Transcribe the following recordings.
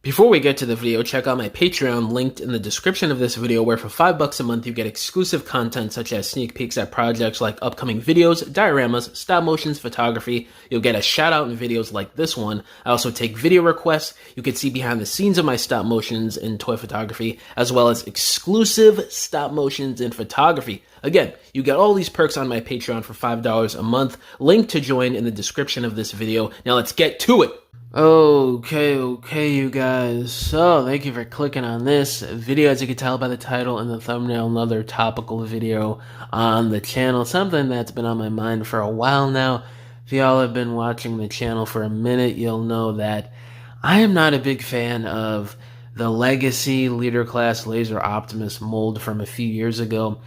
Before we get to the video, check out my Patreon linked in the description of this video, where for $5 a month you get exclusive content such as sneak peeks at projects like upcoming videos, dioramas, stop motions, photography. You'll get a shout out in videos like this one. I also take video requests. You can see behind the scenes of my stop motions in toy photography, as well as exclusive stop motions in photography. Again, you get all these perks on my Patreon for $5 a month. Link to join in the description of this video. Now let's get to it. Okay, you guys. So, thank you for clicking on this video. As you can tell by the title and the thumbnail, another topical video on the channel. Something that's been on my mind for a while now. If y'all have been watching the channel for a minute, you'll know that I am not a big fan of the Legacy Leader Class Laser Optimus mold from a few years ago.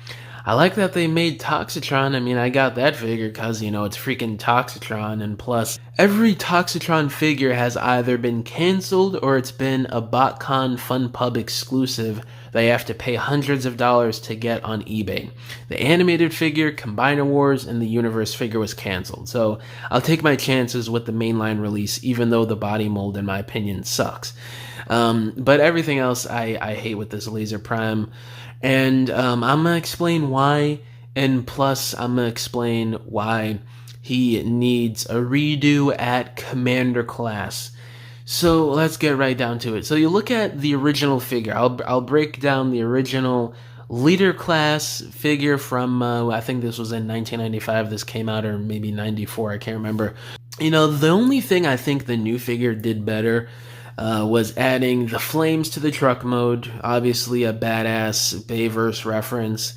I like that they made Toxitron. I mean, I got that figure because, you know, it's freaking Toxitron, and plus, every Toxitron figure has either been canceled or it's been a BotCon FunPub exclusive that you have to pay hundreds of dollars to get on eBay. The animated figure, Combiner Wars, and the Universe figure was canceled, so I'll take my chances with the mainline release, even though the body mold, in my opinion, sucks. But everything else I hate with this Laser Prime. And I'm going to explain why, and plus I'm going to explain why he needs a redo at Commander Class. So let's get right down to it. So you look at the original figure. I'll break down the original Leader Class figure from, I think this was in 1995. This came out, or maybe 94, I can't remember. You know, the only thing I think the new figure did better was adding the flames to the truck mode, obviously a badass Bayverse reference,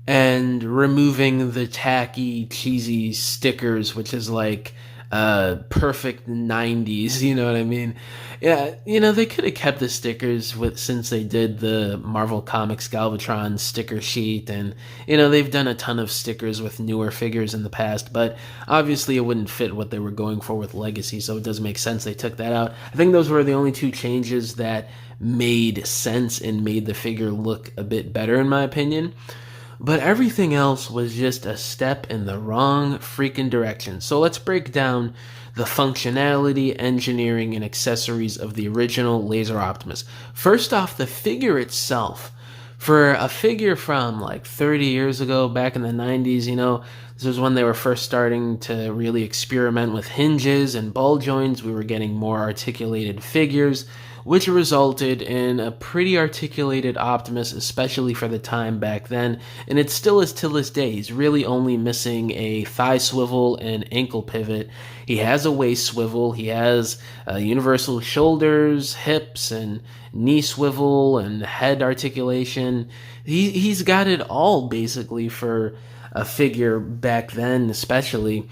and removing the tacky, cheesy stickers, which is like perfect 90s, you know what I mean? Yeah, you know, they could have kept the stickers since they did the Marvel Comics Galvatron sticker sheet, and, you know, they've done a ton of stickers with newer figures in the past, but obviously it wouldn't fit what they were going for with Legacy, so it does make sense they took that out. I think those were the only two changes that made sense and made the figure look a bit better, in my opinion. But everything else was just a step in the wrong freaking direction. So let's break down the functionality, engineering, and accessories of the original Laser Optimus. First off, the figure itself. For a figure from like 30 years ago, back in the 90s, you know, this was when they were first starting to really experiment with hinges and ball joints. We were getting more articulated figures, which resulted in a pretty articulated Optimus, especially for the time back then, and it still is till this day. He's really only missing a thigh swivel and ankle pivot. He has a waist swivel, he has universal shoulders, hips, and knee swivel, and head articulation. He's got it all, basically, for a figure back then, especially.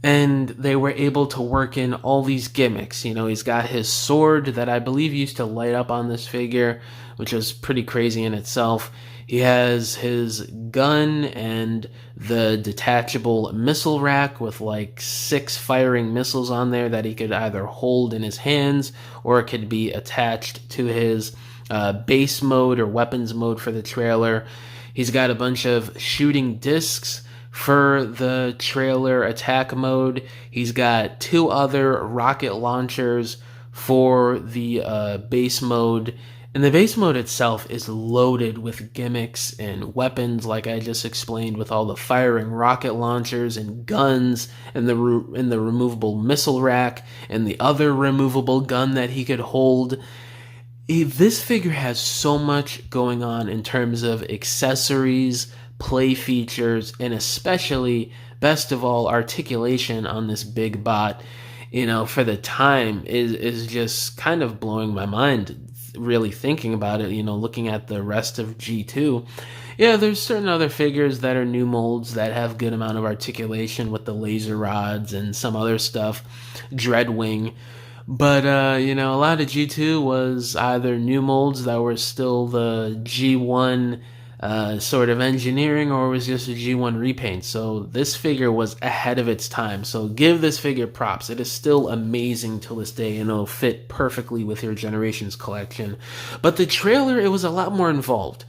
And they were able to work in all these gimmicks. You know, he's got his sword that I believe used to light up on this figure, which was pretty crazy in itself. He has his gun and the detachable missile rack with like 6 firing missiles on there that he could either hold in his hands, or it could be attached to his base mode or weapons mode for the trailer. He's got a bunch of shooting discs for the trailer attack mode. He's got 2 other rocket launchers for the base mode. And the base mode itself is loaded with gimmicks and weapons, like I just explained, with all the firing rocket launchers and guns, and the removable missile rack, and the other removable gun that he could hold. This figure has so much going on in terms of accessories, play features, and especially, best of all, articulation on this big bot. You know, for the time is just kind of blowing my mind, really thinking about it, you know, looking at the rest of G2. Yeah, there's certain other figures that are new molds that have good amount of articulation with the laser rods and some other stuff, Dreadwing. But, you know, a lot of G2 was either new molds that were still the G1 sort of engineering, or was just a G1 repaint. So this figure was ahead of its time. So give this figure props. It is still amazing till this day, and it'll fit perfectly with your Generations collection. But the trailer, it was a lot more involved.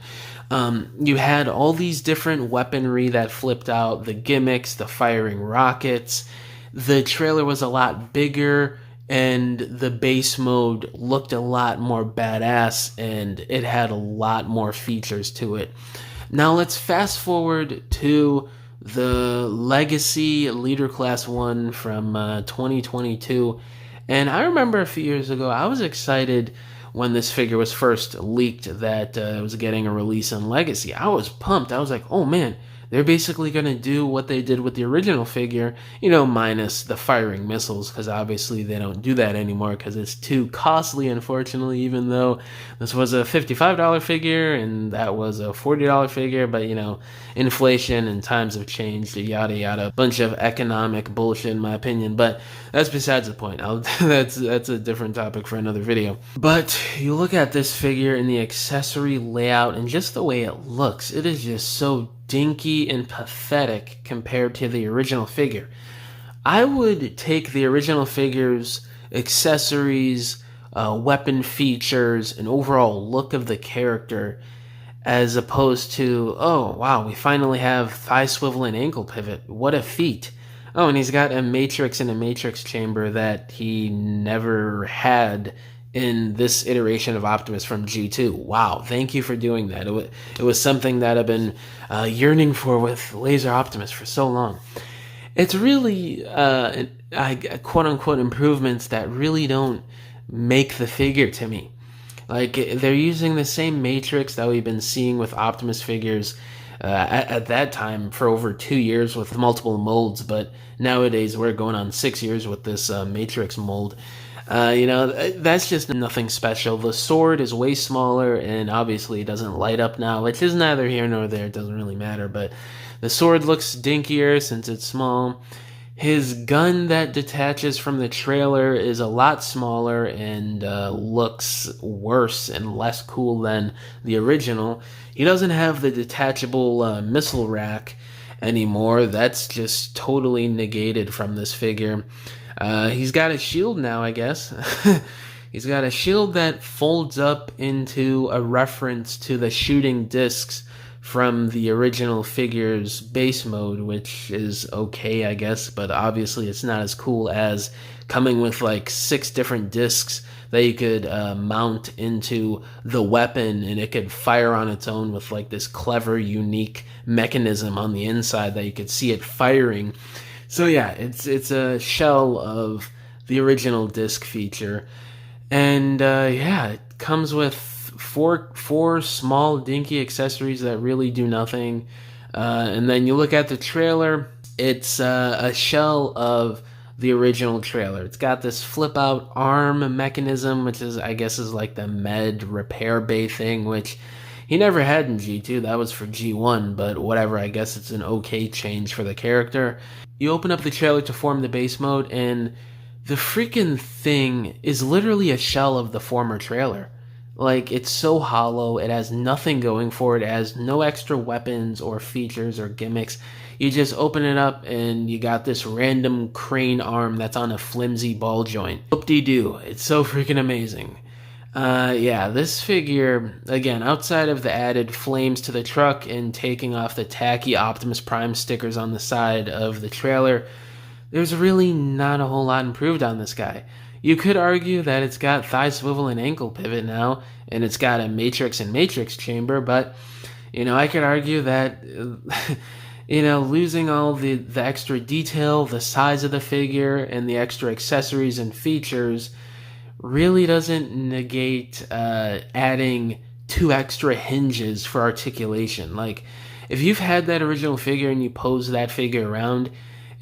You had all these different weaponry that flipped out, the gimmicks, the firing rockets. The trailer was a lot bigger and the base mode looked a lot more badass and it had a lot more features to it. Now let's fast forward to the Legacy Leader Class 1 from 2022. And I remember a few years ago, I was excited when this figure was first leaked that it was getting a release on Legacy. I was pumped. I was like, oh man, they're basically going to do what they did with the original figure, minus the firing missiles, because obviously they don't do that anymore because it's too costly, unfortunately, even though this was a $55 figure and that was a $40 figure. But, inflation and times have changed, yada, yada. Bunch of economic bullshit, in my opinion. But that's besides the point. That's a different topic for another video. But you look at this figure and the accessory layout and just the way it looks, it is just so dinky and pathetic compared to the original figure. I would take the original figure's accessories, weapon features, and overall look of the character as opposed to, oh wow, we finally have thigh swivel and ankle pivot. What a feat. Oh, and he's got a matrix and a matrix chamber that he never had in this iteration of Optimus from G2. Wow, thank you for doing that. It was something that I've been yearning for with Laser Optimus for so long. It's really quote-unquote improvements that really don't make the figure to me. Like, they're using the same matrix that we've been seeing with Optimus figures at that time for over 2 years with multiple molds, but nowadays we're going on 6 years with this matrix mold. That's just nothing special. The sword is way smaller and obviously it doesn't light up now, which is neither here nor there. It doesn't really matter, but the sword looks dinkier since it's small. His gun that detaches from the trailer is a lot smaller and looks worse and less cool than the original. He doesn't have the detachable missile rack anymore. That's just totally negated from this figure. He's got a shield now, I guess. He's got a shield that folds up into a reference to the shooting discs from the original figure's base mode, which is okay, I guess, but obviously it's not as cool as coming with like 6 different discs that you could mount into the weapon and it could fire on its own with like this clever, unique mechanism on the inside that you could see it firing. So yeah, it's a shell of the original disc feature, and it comes with four small dinky accessories that really do nothing. And then you look at the trailer; it's a shell of the original trailer. It's got this flip out arm mechanism, which is like the med repair bay thing, which he never had in G2. That was for G1, but whatever, I guess it's an okay change for the character. You open up the trailer to form the base mode, and the freaking thing is literally a shell of the former trailer. Like, it's so hollow, it has nothing going for it, it has no extra weapons or features or gimmicks. You just open it up, and you got this random crane arm that's on a flimsy ball joint. Whoop-de-doo, it's so freaking amazing. This figure, again, outside of the added flames to the truck and taking off the tacky Optimus Prime stickers on the side of the trailer, there's really not a whole lot improved on this guy. You could argue that it's got thigh swivel and ankle pivot now, and it's got a matrix and matrix chamber, but, I could argue that, losing all the extra detail, the size of the figure, and the extra accessories and features really doesn't negate adding 2 extra hinges for articulation. Like, if you've had that original figure and you pose that figure around,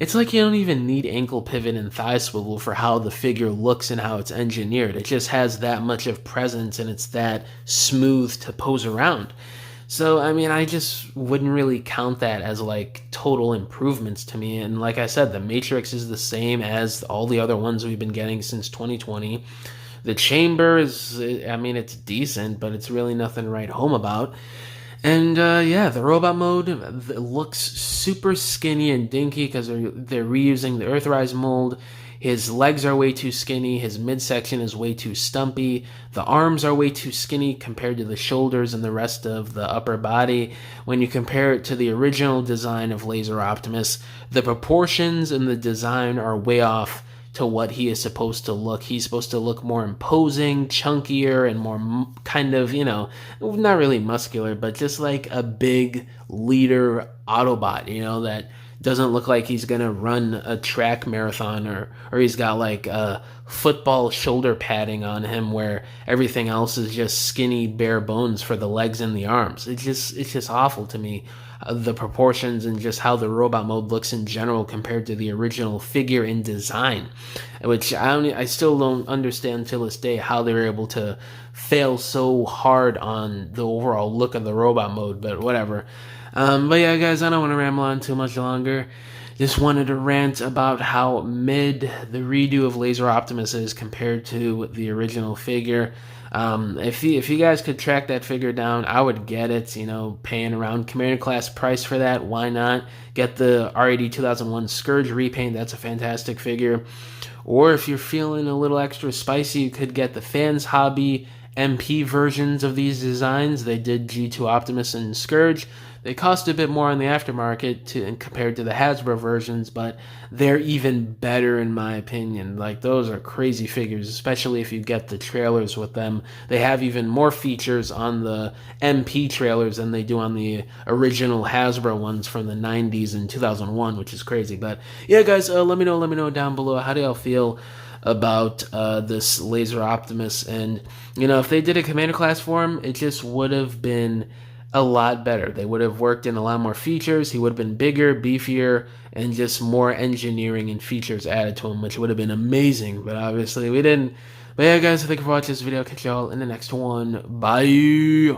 it's like you don't even need ankle pivot and thigh swivel for how the figure looks and how it's engineered. It just has that much of presence and it's that smooth to pose around. So, I just wouldn't really count that as like total improvements to me. And like I said, the Matrix is the same as all the other ones we've been getting since 2020. The chamber is, it's decent, but it's really nothing to write home about. And the robot mode looks super skinny and dinky because they're reusing the Earthrise mold. His legs are way too skinny. His midsection is way too stumpy. The arms are way too skinny compared to the shoulders and the rest of the upper body. When you compare it to the original design of Laser Optimus, the proportions and the design are way off to what he is supposed to look. He's supposed to look more imposing, chunkier, and more kind of, not really muscular, but just like a big leader Autobot, that doesn't look like he's gonna run a track marathon, or he's got like a football shoulder padding on him where everything else is just skinny bare bones for the legs and the arms. It's just awful to me, the proportions and just how the robot mode looks in general compared to the original figure in design, which I still don't understand till this day how they were able to fail so hard on the overall look of the robot mode, but whatever. But yeah, guys, I don't want to ramble on too much longer. Just wanted to rant about how mid the redo of Laser Optimus is compared to the original figure. If you guys could track that figure down, I would get it. Paying around Commander class price for that, why not? Get the R80 2001 Scourge repaint. That's a fantastic figure. Or if you're feeling a little extra spicy, you could get the Fans Hobby MP versions of these designs. They did G2 Optimus and Scourge. They cost a bit more on the aftermarket compared to the Hasbro versions, but they're even better in my opinion. Like, those are crazy figures, especially if you get the trailers with them. They have even more features on the MP trailers than they do on the original Hasbro ones from the 90s and 2001, which is crazy. But yeah, guys, let me know down below, how do y'all feel about this Laser Optimus? And if they did a Commander class for him, it just would have been a lot better. They would have worked in a lot more features. He would have been bigger, beefier, and just more engineering and features added to him, which would have been amazing. But obviously we didn't. But yeah, guys, thank you for watching this video. Catch y'all in the next one. Bye.